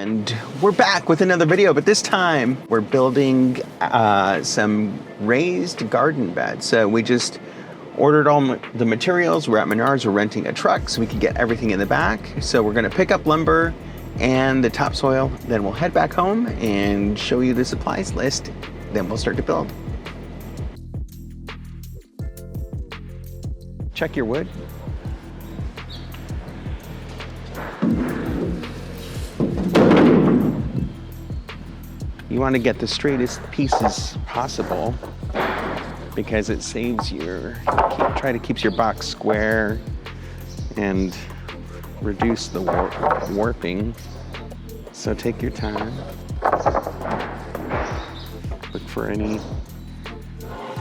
And we're back with another video, but this time we're building some raised garden beds. So we just ordered all the materials. We're at Menards, we're renting a truck so we can get everything in the back. So we're gonna pick up lumber and the topsoil, then we'll head back home and show you the supplies list. Then we'll start to build. Check your wood. You want to get the straightest pieces possible because it saves try to keep your box square and reduce the warping. So take your time. Look for any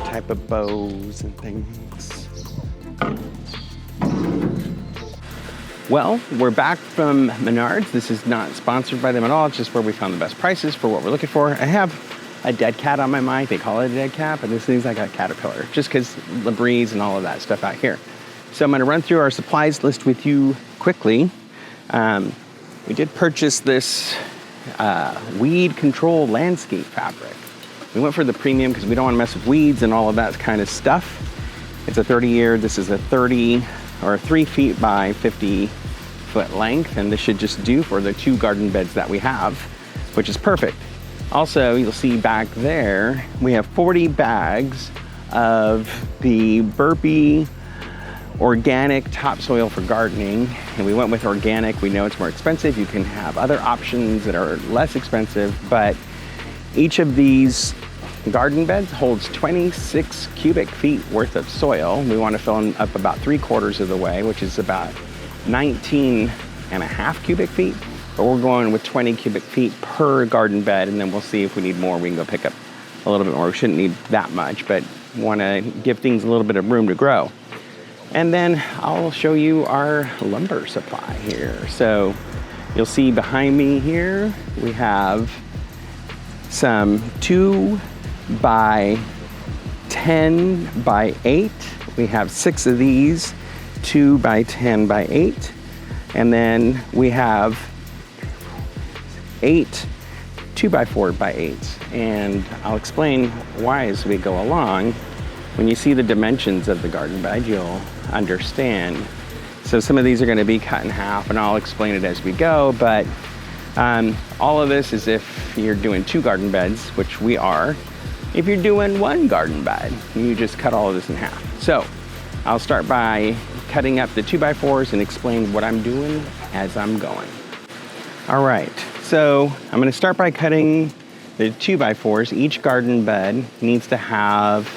type of bows and things. Well, we're back from Menards. This is not sponsored by them at all. It's just where we found the best prices for what we're looking for. I have a dead cat on my mind. They call it a dead cat, but this thing's like a caterpillar, just because the breeze and all of that stuff out here. So I'm gonna run through our supplies list with you quickly. We did purchase this weed control landscape fabric. We went for the premium because we don't want to mess with weeds and all of that kind of stuff. It's a 30-year. This is a 3 feet by 50 foot length, and this should just do for the 2 garden beds that we have, which is perfect. Also, you'll see back there, we have 40 bags of the Burpee organic topsoil for gardening, and we went with organic. We know it's more expensive. You can have other options that are less expensive, but each of these garden beds holds 26 cubic feet worth of soil. We want to fill them up about 3/4 of the way, which is about 19.5 cubic feet. But we're going with 20 cubic feet per garden bed, and then we'll see if we need more. We can go pick up a little bit more. We shouldn't need that much, but want to give things a little bit of room to grow. And then I'll show you our lumber supply here. So you'll see behind me here, we have some 2 by 10 by 8. We have 6 of these, 2 by 10 by 8. And then we have 8 2 by 4 by 8. And I'll explain why as we go along. When you see the dimensions of the garden bed, you'll understand. So some of these are gonna be cut in half, and I'll explain it as we go, but all of this is if you're doing 2 garden beds, which we are. If you're doing 1 garden bed, you just cut all of this in half. So I'll start by cutting up the 2 by 4s and explain what I'm doing as I'm going. All right, so I'm gonna start by cutting the 2 by 4s. Each garden bed needs to have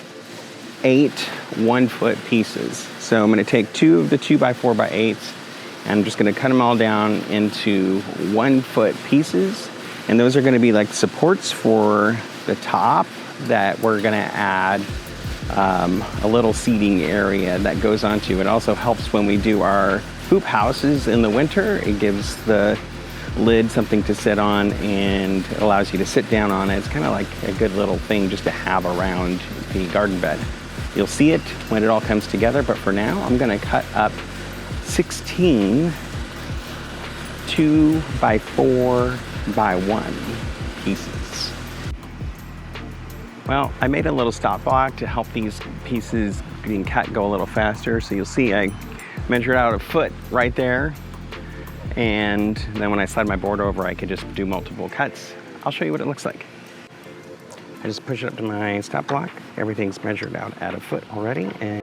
8 1-foot pieces. So I'm gonna take 2 of the 2 by 4 by 8s, and I'm just gonna cut them all down into 1-foot pieces. And those are gonna be like supports for the top that we're gonna add a little seating area that goes onto. It also helps when we do our hoop houses in the winter. It gives the lid something to sit on, and it allows you to sit down on it. It's kind of like a good little thing just to have around the garden bed. You'll see it when it all comes together, but for now, I'm gonna cut up 16 2 by 4 by 1 pieces. Well, I made a little stop block to help these pieces being cut go a little faster. So you'll see I measured out a foot right there. And then when I slide my board over, I could just do multiple cuts. I'll show you what it looks like. I just push it up to my stop block. Everything's measured out at a foot already. And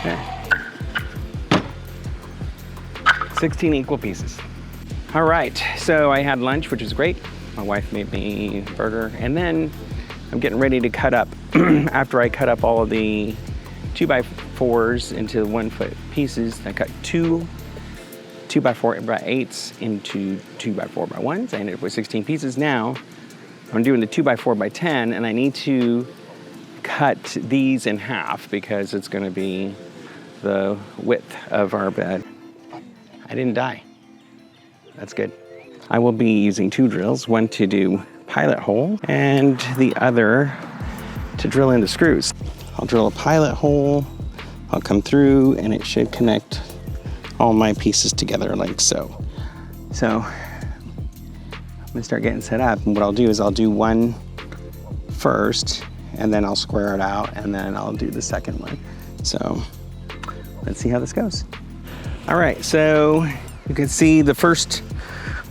okay. 16 equal pieces. All right, so I had lunch, which is great. My wife made me a burger, and then I'm getting ready to cut up. After I cut up all of the 2x4s into 1 foot pieces, I cut 2 2x4x8s into 2x4x1s. I ended up with 16 pieces. Now I'm doing the 2x4x10, and I need to cut these in half because it's going to be the width of our bed. I didn't die. That's good. I will be using 2 drills, one to do pilot hole and the other to drill in the screws. I'll drill a pilot hole, I'll come through, and it should connect all my pieces together like so. So I'm gonna start getting set up, and what I'll do is I'll do one first, and then I'll square it out, and then I'll do the second one. So let's see how this goes. All right, so you can see the first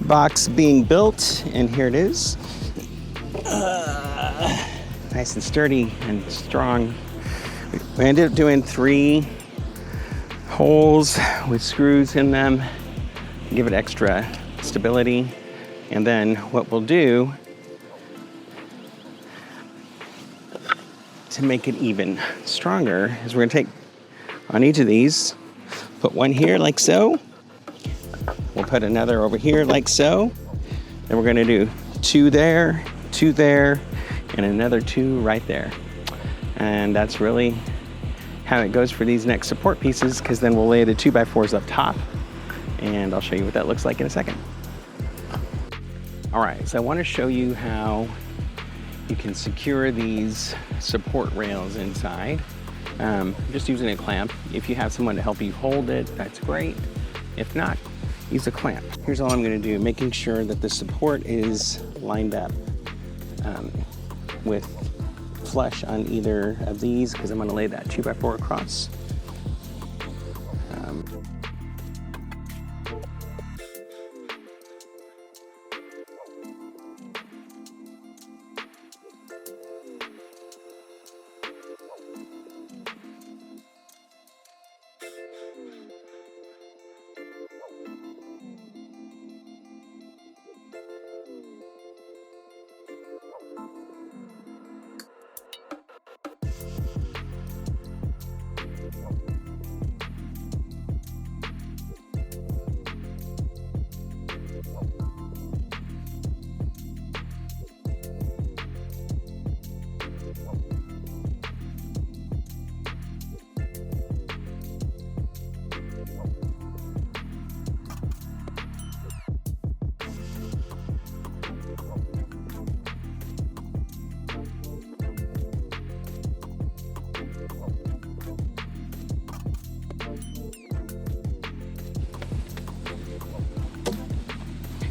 box being built, and here it is. Nice and sturdy and strong. We ended up doing 3 holes with screws in them, give it extra stability. And then what we'll do to make it even stronger is we're gonna take on each of these, put one here like so. We'll put another over here like so. Then we're gonna do 2 there, 2 there, and another 2 right there. And that's really how it goes for these next support pieces, because then we'll lay the 2x4s up top, and I'll show you what that looks like in a second. All right, so I want to show you how you can secure these support rails inside. Just using a clamp. If you have someone to help you hold it, that's great. If not, use a clamp. Here's all I'm going to do, making sure that the support is lined up with flush on either of these, because I'm going to lay that 2x4 across.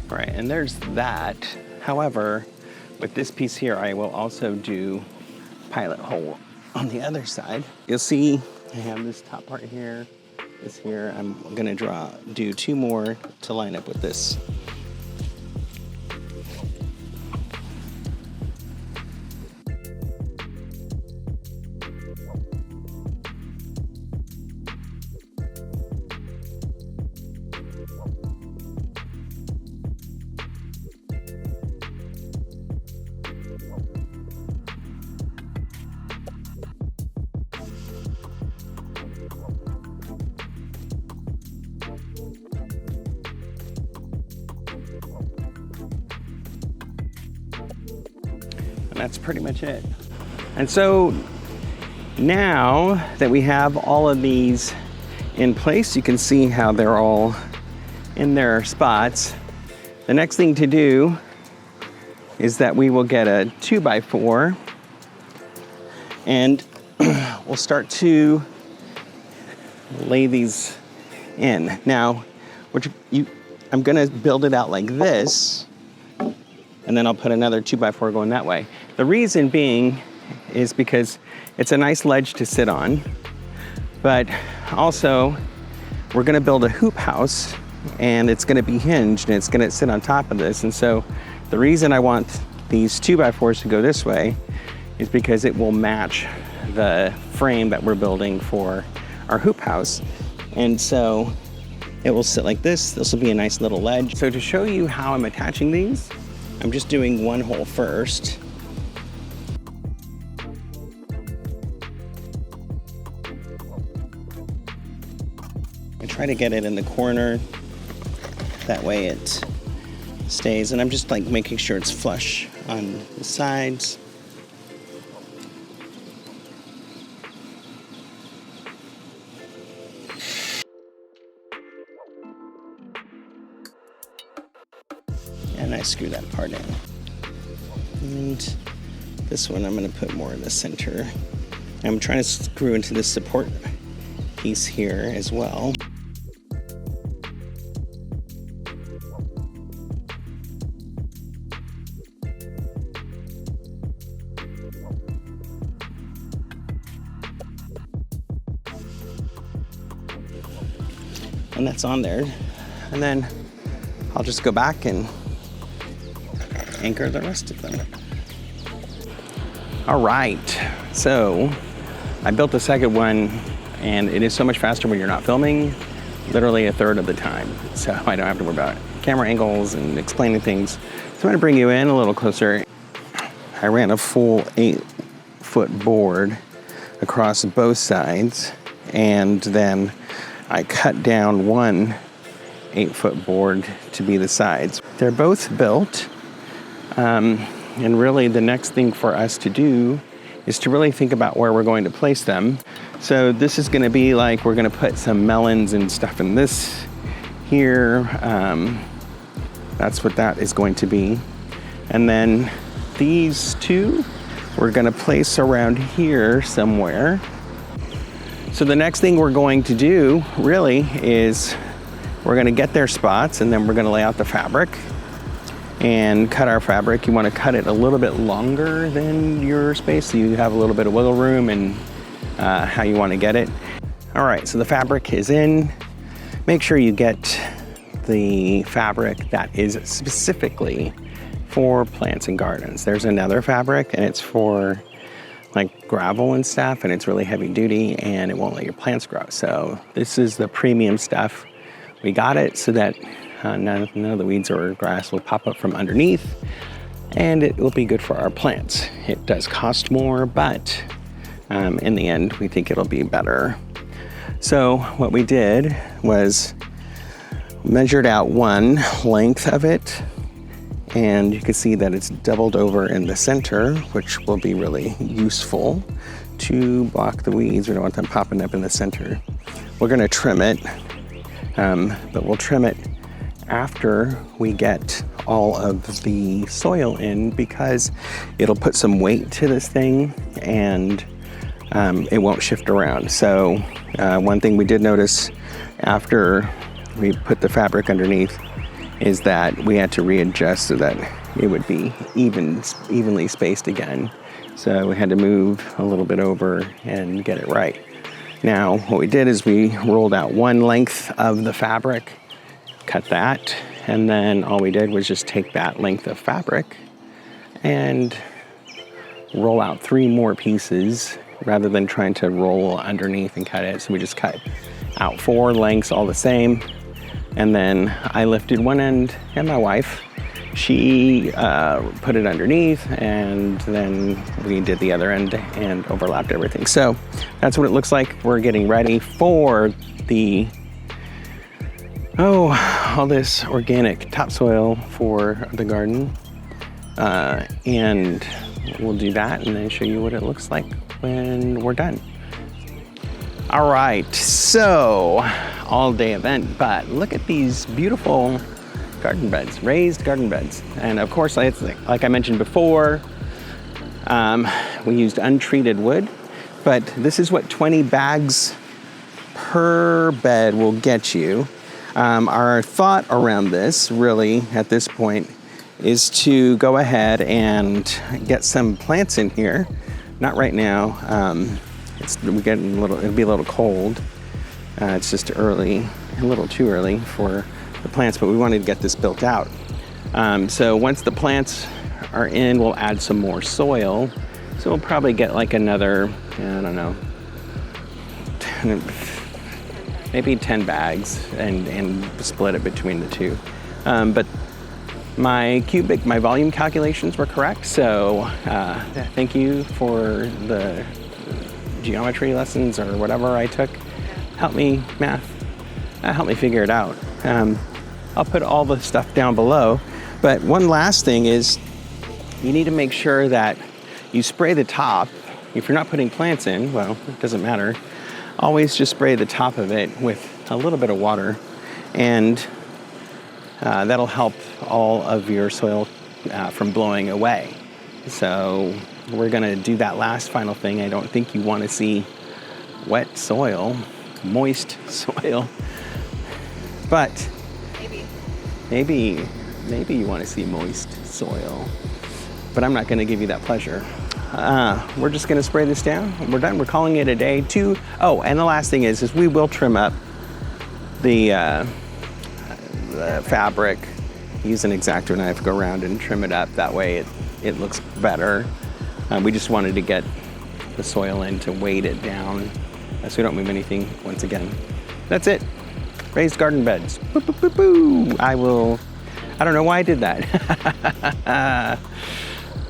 All right, and there's that. However, with this piece here, I will also do pilot hole on the other side. You'll see I have this top part here, this here. I'm gonna do 2 more to line up with this. And that's pretty much it. And so now that we have all of these in place, you can see how they're all in their spots. The next thing to do is that we will get a 2x4 and we'll start to lay these in. Now, I'm gonna build it out like this, and then I'll put another 2x4 going that way. The reason being is because it's a nice ledge to sit on, but also we're gonna build a hoop house, and it's gonna be hinged, and it's gonna sit on top of this. And so the reason I want these 2x4s to go this way is because it will match the frame that we're building for our hoop house. And so it will sit like this. This will be a nice little ledge. So to show you how I'm attaching these, I'm just doing 1 hole first. I try to get it in the corner That way it stays, and I'm just like making sure it's flush on the sides. And I screw that part in. And this one I'm going to put more in the center. I'm trying to screw into this support piece here as well. And that's on there. And then I'll just go back and anchor the rest of them. All right, so I built the second one, and it is so much faster when you're not filming, literally a third of the time. So I don't have to worry about camera angles and explaining things. So I'm gonna bring you in a little closer. I ran a full 8-foot board across both sides, and then I cut down one 8-foot board to be the sides. They're both built, and really the next thing for us to do is to really think about where we're going to place them. So this is gonna be like, we're gonna put some melons and stuff in this here. That's what that is going to be. And then these two, we're gonna place around here somewhere. So the next thing we're going to do really is we're gonna get their spots, and then we're gonna lay out the fabric and cut our fabric. You wanna cut it a little bit longer than your space so you have a little bit of wiggle room and how you wanna get it. All right, so the fabric is in. Make sure you get the fabric that is specifically for plants and gardens. There's another fabric, and it's for like gravel and stuff, and it's really heavy duty and it won't let your plants grow. So this is the premium stuff. We got it so that none of the weeds or grass will pop up from underneath, and it will be good for our plants. It does cost more, but in the end, we think it'll be better. So what we did was measured out one length of it, and you can see that it's doubled over in the center, which will be really useful to block the weeds. We don't want them popping up in the center. We're gonna trim it, but we'll trim it after we get all of the soil in, because it'll put some weight to this thing and it won't shift around. So one thing we did notice after we put the fabric underneath is that we had to readjust so that it would be evenly spaced again. So we had to move a little bit over and get it right. Now, what we did is we rolled out one length of the fabric, cut that, and then all we did was just take that length of fabric and roll out 3 more pieces rather than trying to roll underneath and cut it. So we just cut out 4 lengths all the same. And then I lifted one end, and my wife, she put it underneath, and then we did the other end and overlapped everything. So that's what it looks like. We're getting ready for the, all this organic topsoil for the garden. And we'll do that and then show you what it looks like when we're done. All right, so all-day event, but look at these beautiful garden beds, raised garden beds. And of course, like I mentioned before, we used untreated wood, but this is what 20 bags per bed will get you. Our thought around this, really, at this point, is to go ahead and get some plants in here. Not right now. We're getting it'll be a little cold. It's just early, a little too early for the plants, but we wanted to get this built out. So once the plants are in, we'll add some more soil. So we'll probably get like another, I don't know, maybe 10 bags and split it between the two. But my volume calculations were correct. So thank you for the geometry lessons or whatever I took. Help me figure it out. I'll put all the stuff down below. But one last thing is you need to make sure that you spray the top. If you're not putting plants in, well, it doesn't matter. Always just spray the top of it with a little bit of water, and that'll help all of your soil from blowing away. So we're gonna do that last final thing. I don't think you wanna see wet soil, moist soil, but maybe you wanna see moist soil, but I'm not gonna give you that pleasure. We're just gonna spray this down. We're done. We're calling it a day. Oh, and the last thing is we will trim up the fabric. Use an X-Acto knife, go around and trim it up. That way it looks better. We just wanted to get the soil in to weight it down so we don't move anything once again. That's it. Raised garden beds. Boo, boo, boo, boo. I don't know why I did that.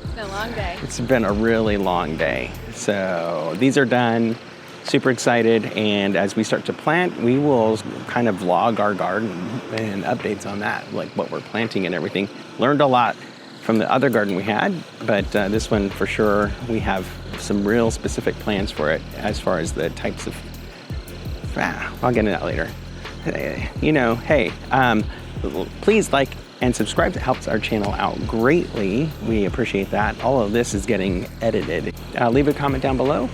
It's been a long day. It's been a really long day. So these are done. Super excited. And as we start to plant, we will kind of vlog our garden and updates on that, like what we're planting and everything. Learned a lot from the other garden we had, but this one for sure, we have some real specific plans for it as far as the types of, I'll get into that later. You know, hey, please like and subscribe. It helps our channel out greatly. We appreciate that. All of this is getting edited. Leave a comment down below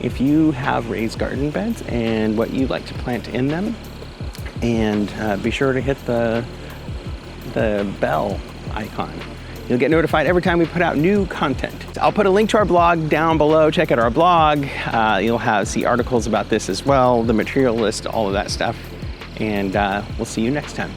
if you have raised garden beds and what you like to plant in them. And be sure to hit the bell icon. You'll get notified every time we put out new content. I'll put a link to our blog down below. Check out our blog. You'll see articles about this as well, the material list, all of that stuff. And we'll see you next time.